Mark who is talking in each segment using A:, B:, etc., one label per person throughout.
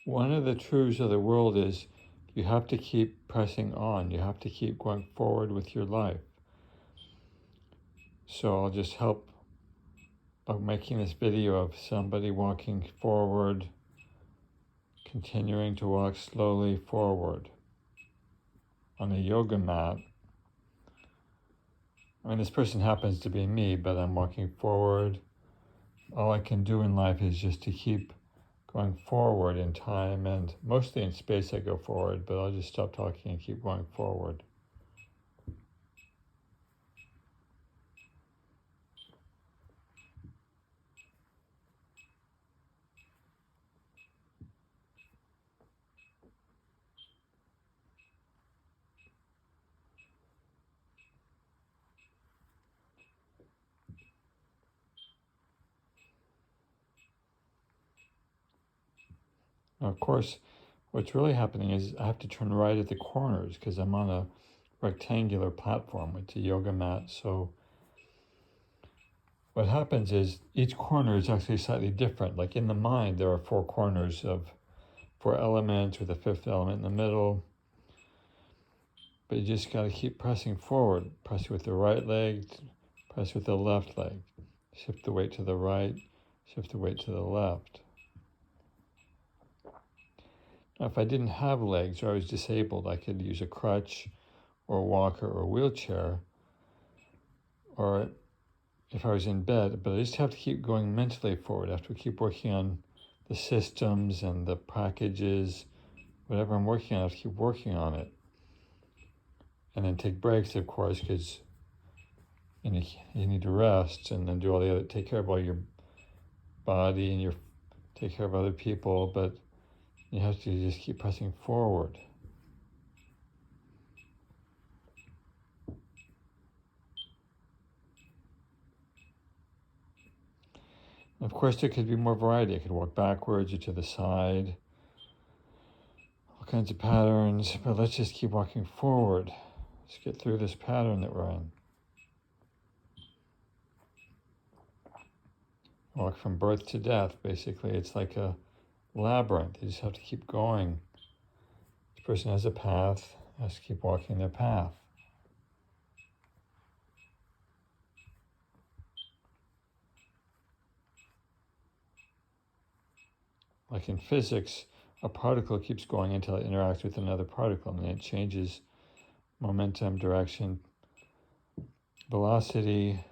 A: One of the truths of the world is you have to keep pressing on. You have to keep going forward with your life. So I'll just help by making this video of somebody walking forward, continuing to walk slowly forward on a yoga mat. I mean, this person happens to be me, but I'm walking forward. All I can do in life is just to keep going forward in time, and mostly in space I go forward, but I'll just stop talking and keep going forward. Now, of course, what's really happening is I have to turn right at the corners because I'm on a rectangular platform with the yoga mat. So what happens is each corner is actually slightly different. Like in the mind, there are 4 corners of 4 elements with a 5th element in the middle. But you just got to keep pressing forward. Press with the right leg, press with the left leg. Shift the weight to the right, shift the weight to the left. Now, if I didn't have legs or I was disabled, I could use a crutch or a walker or a wheelchair, or if I was in bed, but I just have to keep going mentally forward. I have to keep working on the systems and the packages, whatever I'm working on, I have to keep working on it. And then take breaks, of course, because you need to rest and then do all the other, take care of all your body and take care of other people, but you have to just keep pressing forward. Of course, there could be more variety. I could walk backwards or to the side, all kinds of patterns, but let's just keep walking forward. Let's get through this pattern that we're in. Walk from birth to death, basically. It's like a labyrinth. You just have to keep going. This person has a path, has to keep walking their path. Like in physics, a particle keeps going until it interacts with another particle, and then it changes momentum, direction, velocity.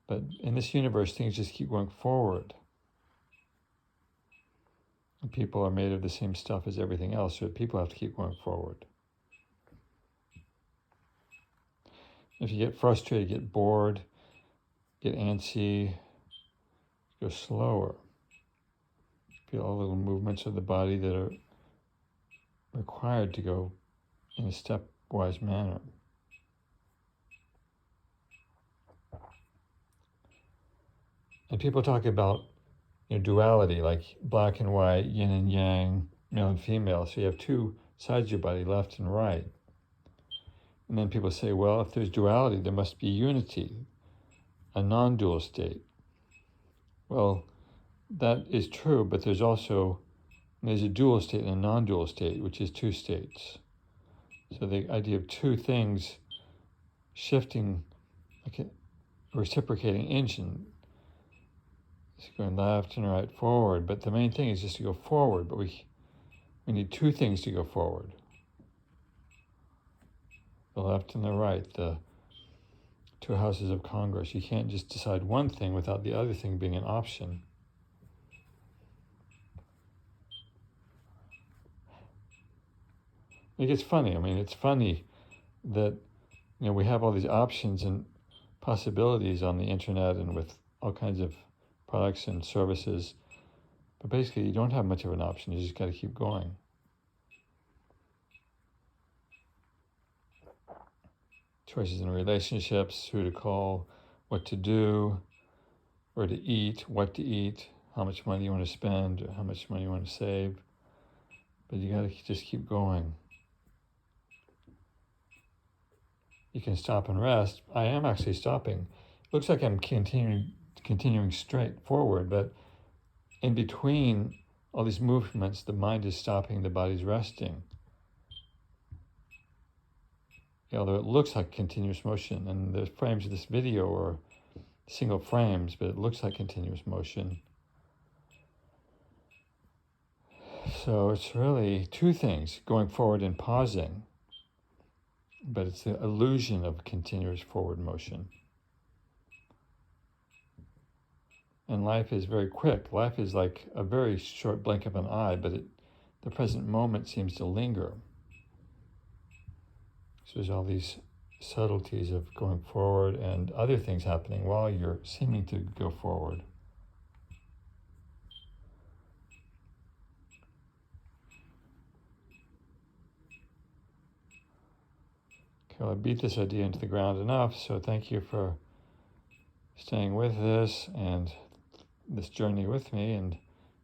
A: But in this universe, things just keep going forward. And people are made of the same stuff as everything else, so people have to keep going forward. If you get frustrated, get bored, get antsy, go slower. Feel all the little movements of the body that are required to go in a stepwise manner. And people talk about duality, like black and white, yin and yang, male and female. So you have 2 sides of your body, left and right. And then people say, well, if there's duality, there must be unity, a non-dual state. Well, that is true, but there's a dual state and a non-dual state, which is 2 states. So the idea of 2 things shifting, like a reciprocating engine, it's going left and right, forward. But the main thing is just to go forward, but we need 2 things to go forward. The left and the right, the 2 houses of Congress. You can't just decide one thing without the other thing being an option. It gets funny. I mean, it's funny that we have all these options and possibilities on the internet and with all kinds of products and services, but basically you don't have much of an option. You just got to keep going. Choices in relationships, who to call, what to do, where to eat, what to eat, how much money you want to spend, how much money you want to save. But you got to just keep going. You can stop and rest. I am actually stopping. It looks like I'm continuing straight forward, but in between all these movements, the mind is stopping, the body's resting. Although it looks like continuous motion, and the frames of this video are single frames, but it looks like continuous motion. So it's really two things, going forward and pausing, but it's the illusion of continuous forward motion. And life is very quick. Life is like a very short blink of an eye, but the present moment seems to linger. So there's all these subtleties of going forward and other things happening while you're seeming to go forward. Okay, well, I beat this idea into the ground enough, so thank you for staying with this and this journey with me. And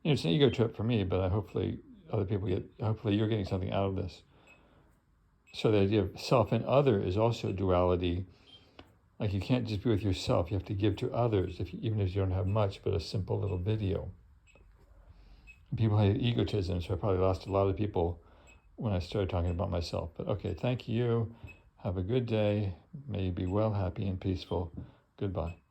A: it's an ego trip for me, but hopefully other people hopefully you're getting something out of this. So the idea of self and other is also duality. Like you can't just be with yourself, you have to give to others, even if you don't have much, but a simple little video. People hate egotism, so I probably lost a lot of people when I started talking about myself. But okay, thank you. Have a good day. May you be well, happy, and peaceful. Goodbye.